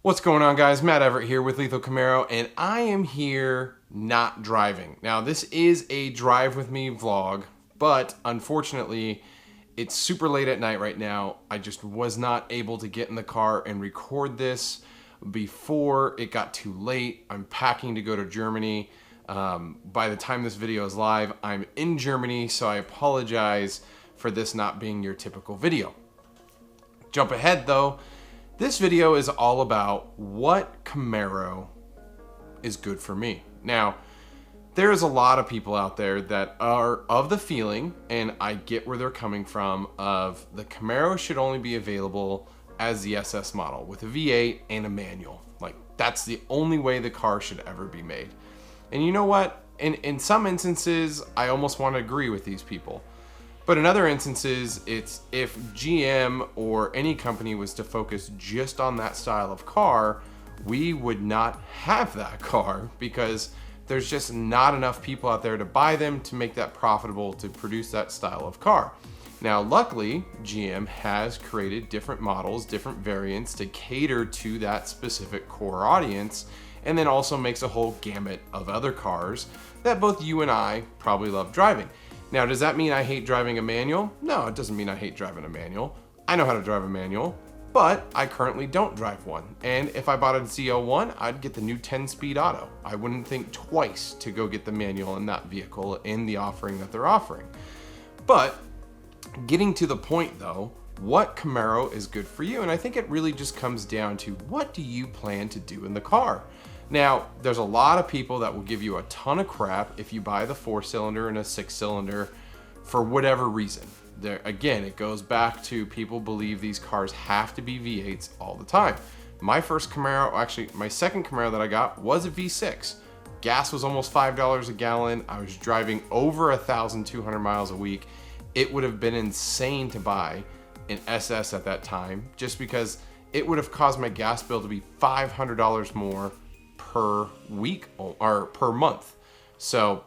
What's going on, guys? Matt Everett here with Lethal Camaro, and I am here not driving. Now, this is a drive with me vlog, but unfortunately, it's super late at night right now. I just was not able to get in the car and record this before it got too late. I'm packing to go to Germany. By the time this video is live, I'm in Germany, so I apologize for this not being your typical video. Jump ahead though. This video is all about what Camaro is good for me. Now, there's a lot of people out there that are of the feeling, and I get where they're coming from, of the Camaro should only be available as the SS model with a V8 and a manual. Like, that's the only way the car should ever be made. And you know what? In some instances, I almost want to agree with these people. But in other instances, it's if GM or any company was to focus just on that style of car, we would not have that car because there's just not enough people out there to buy them to make that profitable to produce that style of car. Now, luckily, GM has created different models, different variants to cater to that specific core audience, and then also makes a whole gamut of other cars that both you and I probably love driving. Now, does that mean I hate driving a manual? No, it doesn't mean I hate driving a manual. I know how to drive a manual, but I currently don't drive one. And if I bought a Z01, I'd get the new 10-speed auto. I wouldn't think twice to go get the manual in that vehicle in the offering that they're offering. But getting to the point though, what Camaro is good for you? And I think it really just comes down to, what do you plan to do in the car? Now, there's a lot of people that will give you a ton of crap if you buy the 4-cylinder and a 6-cylinder for whatever reason. There, again, it goes back to people believe these cars have to be V8s all the time. My first Camaro, actually my second Camaro that I got was a V6. Gas was almost $5 a gallon. I was driving over 1,200 miles a week. It would have been insane to buy an SS at that time, just because it would have caused my gas bill to be $500 more per week or per month. So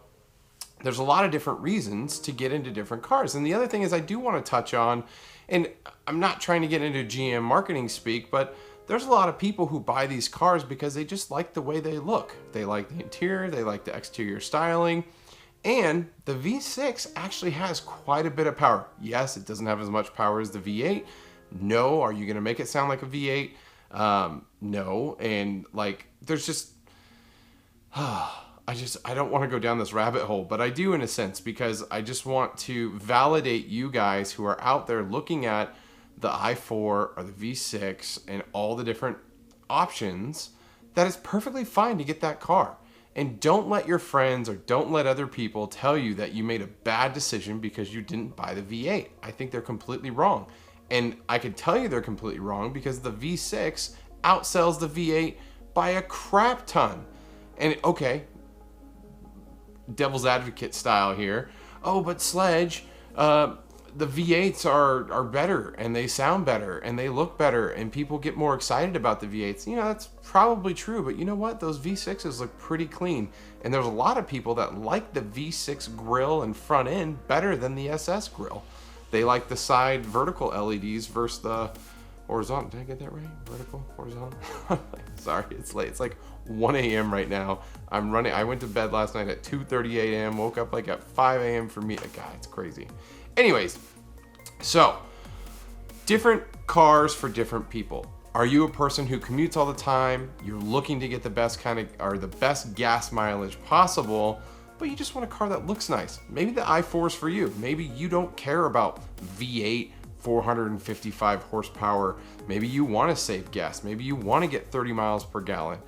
there's a lot of different reasons to get into different cars. And the other thing is, I do want to touch on, and I'm not trying to get into GM marketing speak, but there's a lot of people who buy these cars because they just like the way they look. They like the interior, they like the exterior styling, and the V6 actually has quite a bit of power. Yes, it doesn't have as much power as the V8. No, are you going to make it sound like a V8? No. And like, there's just, I don't want to go down this rabbit hole, but I do in a sense, because I just want to validate you guys who are out there looking at the i4 or the V6 and all the different options, that it's perfectly fine to get that car. And don't let your friends or don't let other people tell you that you made a bad decision because you didn't buy the V8. I think they're completely wrong. And I can tell you they're completely wrong because the V6 outsells the V8 by a crap ton. And okay, devil's advocate style here. Oh, but Sledge, the V8s are better, and they sound better, and they look better, and people get more excited about the V8s. You know, that's probably true, but you know what? Those V6s look pretty clean. And there's a lot of people that like the V6 grille and front end better than the SS grille. They like the side vertical LEDs versus the horizontal. Did I get that right? Vertical, horizontal? Sorry, it's late. It's like 1 a.m. right now. I'm running. I went to bed last night at 2:30 a.m. Woke up like at 5 a.m. for me. God, it's crazy. Anyways, so different cars for different people. Are you a person who commutes all the time? You're looking to get the best the best gas mileage possible, but you just want a car that looks nice. Maybe the i4 is for you. Maybe you don't care about V8, 455 horsepower. Maybe you want to save gas. Maybe you want to get 30 miles per gallon.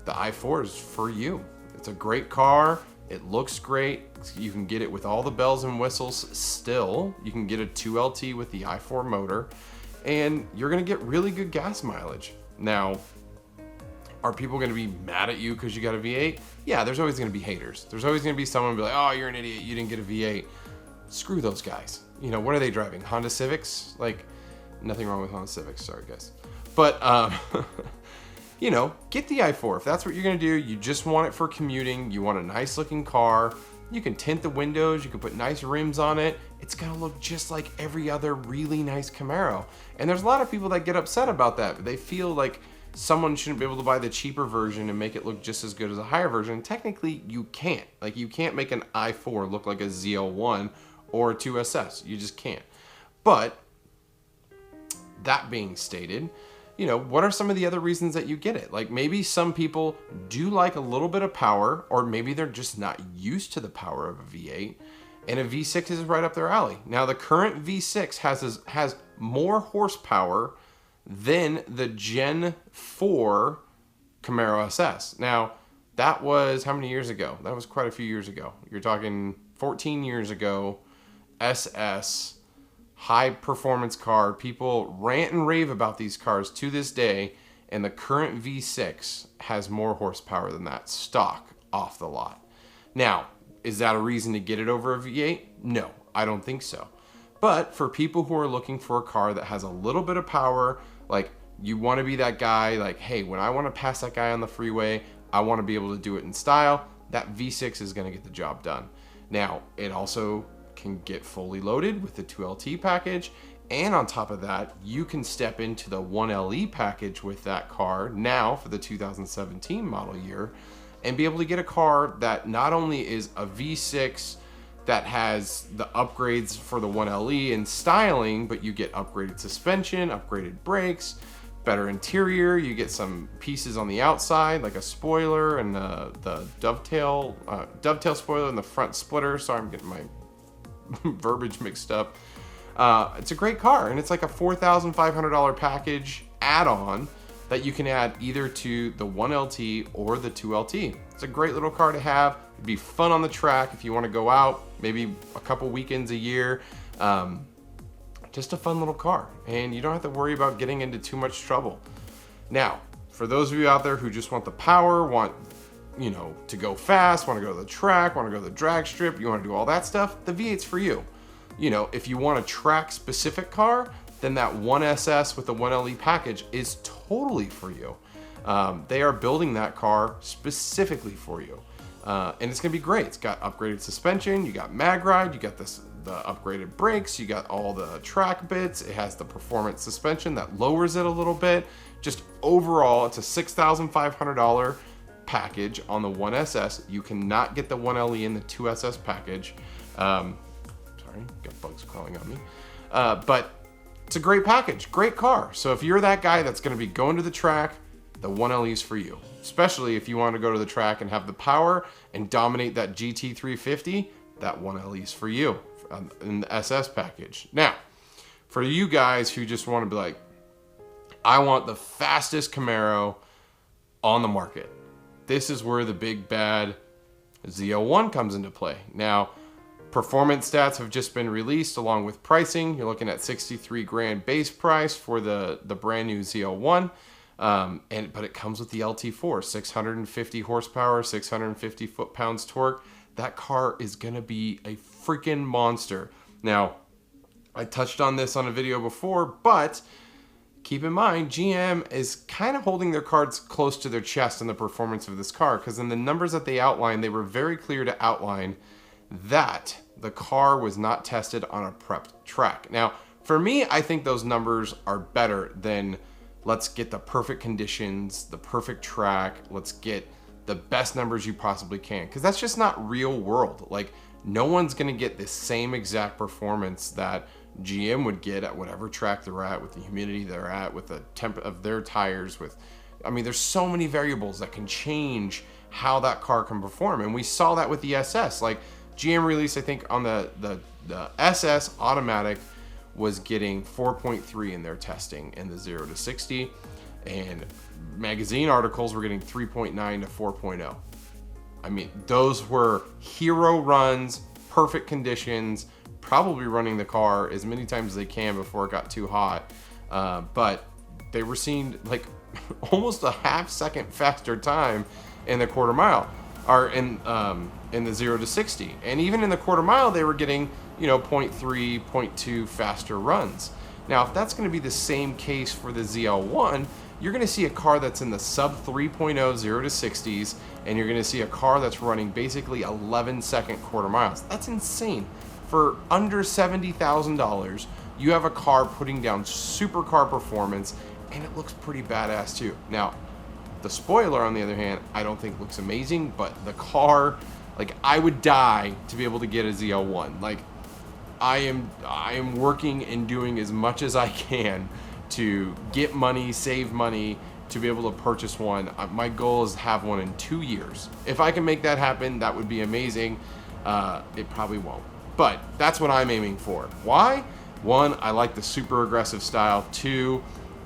The i4 is for you. It's a great car. It looks great. You can get it with all the bells and whistles still. You can get a 2LT with the i4 motor, and you're going to get really good gas mileage. Now, are people going to be mad at you because you got a V8? Yeah, there's always going to be haters. There's always going to be someone be like, oh, you're an idiot, you didn't get a V8. Screw those guys. You know, what are they driving? Honda Civics? Like, nothing wrong with Honda Civics, sorry guys. But, you know, get the i4. If that's what you're going to do, you just want it for commuting, you want a nice looking car, you can tint the windows, you can put nice rims on it, it's going to look just like every other really nice Camaro. And there's a lot of people that get upset about that. They feel like someone shouldn't be able to buy the cheaper version and make it look just as good as a higher version. Technically, you can't. Like, you can't make an i4 look like a ZL1 or a 2SS. You just can't. But that being stated, you know, what are some of the other reasons that you get it? Like, maybe some people do like a little bit of power, or maybe they're just not used to the power of a V8, and a V6 is right up their alley. Now, the current V6 has more horsepower than the Gen 4 Camaro SS. Now, that was how many years ago? That was quite a few years ago. You're talking 14 years ago, SS, high performance car. People rant and rave about these cars to this day, and the current V6 has more horsepower than that, stock, off the lot. Now, is that a reason to get it over a V8? No, I don't think so. But for people who are looking for a car that has a little bit of power, like, you want to be that guy, like, hey, when I want to pass that guy on the freeway, I want to be able to do it in style, that V6 is going to get the job done. Now, it also can get fully loaded with the 2LT package, and on top of that, you can step into the 1LE package with that car now for the 2017 model year and be able to get a car that not only is a V6 that has the upgrades for the 1LE and styling, but you get upgraded suspension, upgraded brakes, better interior. You get some pieces on the outside, like a spoiler and the dovetail spoiler and the front splitter. Sorry, I'm getting my verbiage mixed up. It's a great car, and it's like a $4,500 package add-on that you can add either to the 1LT or the 2LT. It's a great little car to have. It'd be fun on the track if you want to go out, maybe a couple weekends a year. Just a fun little car, and you don't have to worry about getting into too much trouble. Now, for those of you out there who just want the power, want, you know, to go fast, want to go to the track, want to go to the drag strip, you want to do all that stuff, the V8's for you. You know, if you want a track specific car, then that 1SS with the 1LE package is totally for you. They are building that car specifically for you. And it's gonna be great. It's got upgraded suspension, you got mag ride, you got the upgraded brakes, you got all the track bits, it has the performance suspension that lowers it a little bit. Just overall, it's a $6,500 package on the 1SS. You cannot get the 1LE in the 2SS package. Sorry, got bugs crawling on me. But it's a great package, great car. So if you're that guy that's gonna be going to the track, the 1LE is for you. Especially if you want to go to the track and have the power and dominate that GT350, that 1LE is for you in the SS package. Now, for you guys who just want to be like, I want the fastest Camaro on the market, this is where the big bad ZL1 comes into play. Now, performance stats have just been released along with pricing. You're looking at 63 grand base price for the brand new ZL1. But it comes with the LT4, 650 horsepower, 650 foot-pounds torque. That car is gonna be a freaking monster. Now, I touched on this on a video before, but keep in mind, GM is kind of holding their cards close to their chest in the performance of this car, because in the numbers that they outlined, they were very clear to outline that the car was not tested on a prepped track. Now, for me, I think those numbers are better than let's get the perfect conditions, the perfect track, let's get the best numbers you possibly can. Because that's just not real world. Like, no one's gonna get the same exact performance that GM would get at whatever track they're at, with the humidity they're at, with the temp of their tires, I mean, there's so many variables that can change how that car can perform. And we saw that with the SS. Like, GM released, I think, on the SS automatic, was getting 4.3 in their testing in the 0 to 60, and magazine articles were getting 3.9 to 4.0. I mean, those were hero runs, perfect conditions, probably running the car as many times as they can before it got too hot. But they were seeing like almost a half second faster time in the quarter mile, or in the 0 to 60. And even in the quarter mile, they were getting, 0.3, 0.2 faster runs. Now, if that's going to be the same case for the ZL1, you're going to see a car that's in the sub 3.0 0 to 60s, and you're going to see a car that's running basically 11-second quarter miles. That's insane. For under $70,000, you have a car putting down supercar performance and it looks pretty badass too. Now, the spoiler, on the other hand, I don't think looks amazing, but the car, like, I would die to be able to get a ZL1. Like, I am working and doing as much as I can to get money, save money, to be able to purchase one. My goal is to have one in 2 years. If I can make that happen, that would be amazing. It probably won't, but that's what I'm aiming for. Why? One, I like the super aggressive style. Two,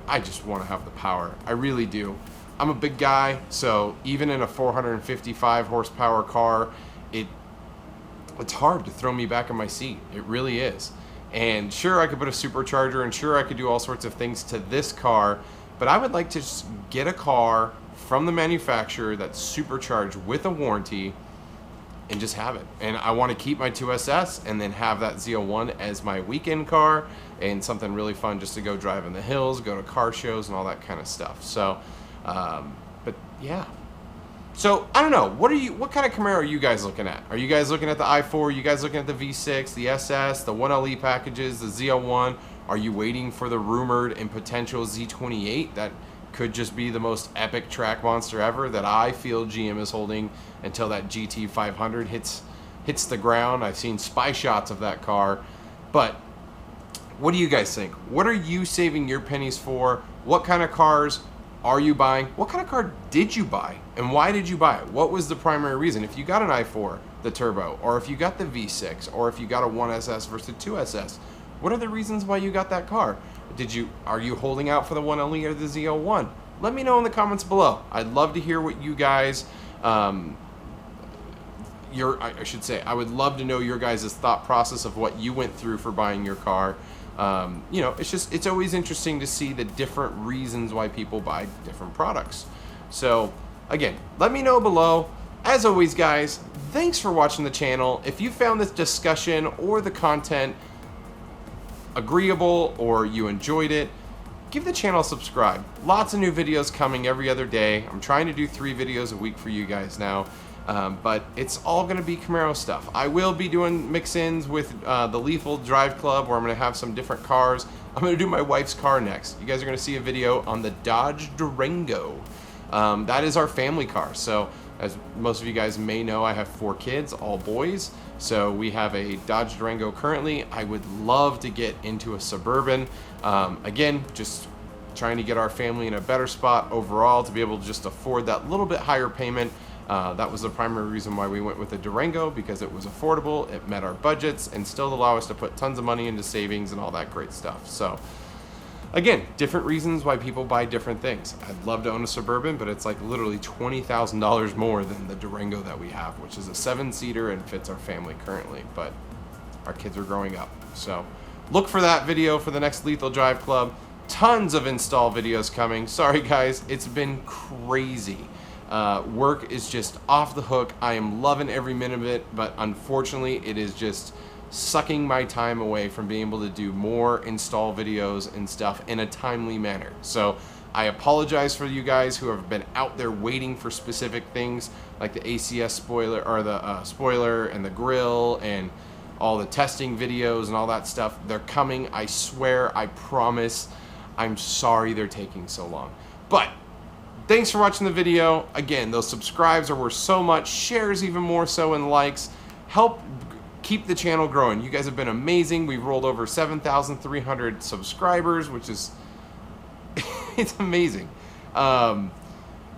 I just want to have the power. I really do. I'm a big guy, so even in a 455 horsepower car, it's hard to throw me back in my seat. It really is. And sure, I could put a supercharger, and sure, I could do all sorts of things to this car, but I would like to just get a car from the manufacturer that's supercharged with a warranty and just have it. And I want to keep my 2SS and then have that ZL1 as my weekend car and something really fun just to go drive in the hills, go to car shows and all that kind of stuff. So, but yeah. So I don't know. What kind of Camaro are you guys looking at? Are you guys looking at the i4? Are you guys looking at the V6, the SS, the 1LE packages, the ZL1? Are you waiting for the rumored and potential Z28 that could just be the most epic track monster ever that I feel GM is holding until that GT500 hits the ground? I've seen spy shots of that car, but what do you guys think? What are you saving your pennies for? What kind of cars are you buying? What kind of car did you buy? And why did you buy it? What was the primary reason? If you got an i4, the turbo, or if you got the V6, or if you got a 1SS versus a 2SS, what are the reasons why you got that car? Are you holding out for the 1LE or the ZL1? Let me know in the comments below. I'd love to hear what you guys, I should say, I would love to know your guys' thought process of what you went through for buying your car. You know, it's always interesting to see the different reasons why people buy different products. So again, let me know below. As always, guys, thanks for watching the channel. If you found this discussion or the content agreeable or you enjoyed it, give the channel a subscribe. Lots of new videos coming every other day. I'm trying to do 3 videos a week for you guys now. But it's all going to be Camaro stuff. I will be doing mix-ins with the Lethal Drive Club, where I'm going to have some different cars. I'm going to do my wife's car next. You guys are going to see a video on the Dodge Durango. That is our family car. So as most of you guys may know, I have 4 kids, all boys. So we have a Dodge Durango currently. I would love to get into a Suburban. Again, just trying to get our family in a better spot overall to be able to just afford that little bit higher payment. That was the primary reason why we went with the Durango, because it was affordable, it met our budgets, and still allowed us to put tons of money into savings and all that great stuff. So again, different reasons why people buy different things. I'd love to own a Suburban, but it's like literally $20,000 more than the Durango that we have, which is a 7-seater and fits our family currently, but our kids are growing up. So look for that video for the next Lethal Drive Club. Tons of install videos coming. Sorry guys, it's been crazy. Work is just off the hook. I am loving every minute of it, but unfortunately it is just sucking my time away from being able to do more install videos and stuff in a timely manner. So I apologize for you guys who have been out there waiting for specific things like the ACS spoiler, or the spoiler and the grill and all the testing videos and all that stuff. They're coming, I swear, I promise. I'm sorry they're taking so long, but thanks for watching the video. Again, those subscribes are worth so much, shares even more so, and likes help keep the channel growing. You guys have been amazing. We've rolled over 7,300 subscribers, which is it's amazing.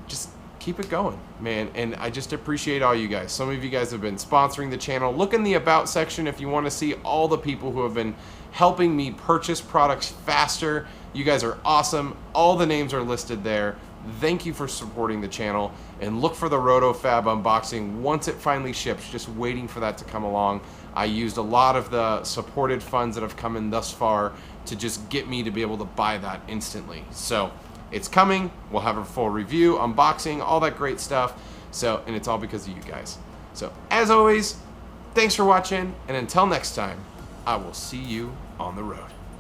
Just keep it going, man, and I just appreciate all you guys. Some of you guys have been sponsoring the channel. Look in the about section if you want to see all the people who have been helping me purchase products faster. You guys are awesome. All the names are listed there. Thank you for supporting the channel, and look for the RotoFab unboxing once it finally ships. Just waiting for that to come along. I used a lot of the supported funds that have come in thus far to just get me to be able to buy that instantly. So it's coming. We'll have a full review, unboxing, all that great stuff. So, and it's all because of you guys. So as always, thanks for watching, and until next time, I will see you on the road.